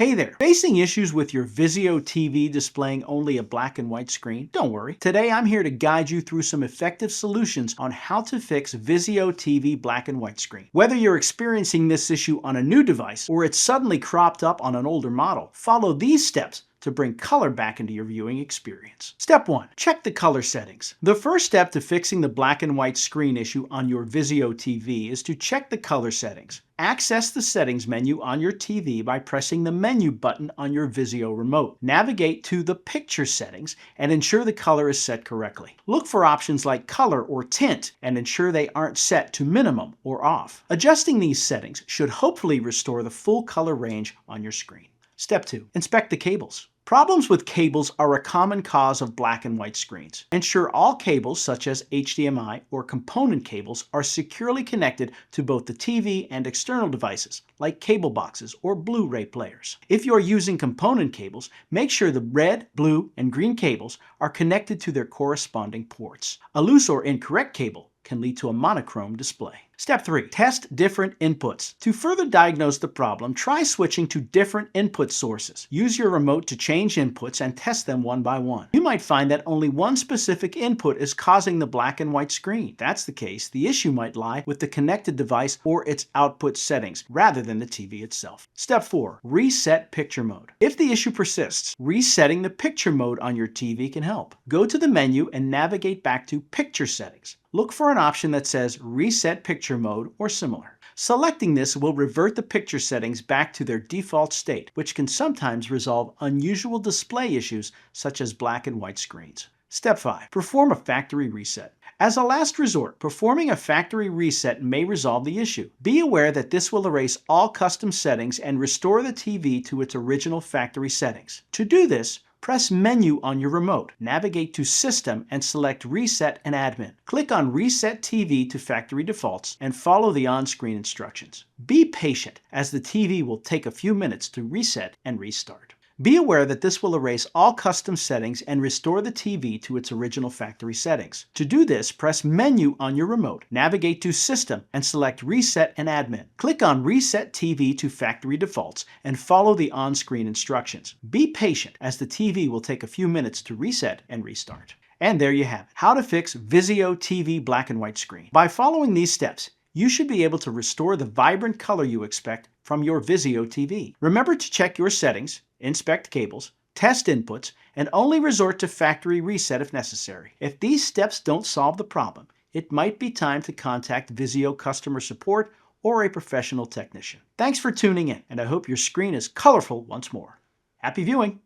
Hey there! Facing issues with your Vizio TV displaying only a black and white screen? Don't worry. Today I'm here to guide you through some effective solutions on how to fix Vizio TV black and white screen. Whether you're experiencing this issue on a new device or it's suddenly cropped up on an older model, follow these steps to bring color back into your viewing experience. Step 1. Check the color settings. The first step to fixing the black and white screen issue on your Vizio TV is to check the color settings. Access the settings menu on your TV by pressing the menu button on your Vizio remote. Navigate to the picture settings and ensure the color is set correctly. Look for options like color or tint and ensure they aren't set to minimum or off. Adjusting these settings should hopefully restore the full color range on your screen. Step 2. Inspect the cables. Problems with cables are a common cause of black and white screens. Ensure all cables, such as HDMI or component cables, are securely connected to both the TV and external devices, like cable boxes or Blu-ray players. If you're using component cables, make sure the red, blue, and green cables are connected to their corresponding ports. A loose or incorrect cable can lead to a monochrome display. Step 3. Test different inputs. To further diagnose the problem, try switching to different input sources. Use your remote to change inputs and test them one by one. You might find that only one specific input is causing the black and white screen. If that's the case, the issue might lie with the connected device or its output settings, rather than the TV itself. Step 4. Reset picture mode. If the issue persists, resetting the picture mode on your TV can help. Go to the menu and navigate back to Picture Settings. Look for an option that says Reset Picture Mode or similar. Selecting this will revert the picture settings back to their default state, which can sometimes resolve unusual display issues such as black and white screens. Step 5. Perform a factory reset. As a last resort, performing a factory reset may resolve the issue. Be aware that this will erase all custom settings and restore the TV to its original factory settings. To do this, press Menu on your remote, navigate to System, and select Reset and Admin. Click on Reset TV to Factory Defaults and follow the on-screen instructions. Be patient, as the TV will take a few minutes to reset and restart. Be aware that this will erase all custom settings and restore the TV to its original factory settings. To do this, press Menu on your remote, navigate to System, and select Reset and Admin. Click on Reset TV to Factory Defaults and follow the on-screen instructions. Be patient, as the TV will take a few minutes to reset and restart. And there you have it, how to fix Vizio TV black and white screen. By following these steps, you should be able to restore the vibrant color you expect from your Vizio TV. Remember to check your settings, inspect cables, test inputs, and only resort to factory reset if necessary. If these steps don't solve the problem, it might be time to contact Vizio customer support or a professional technician. Thanks for tuning in, and I hope your screen is colorful once more. Happy viewing!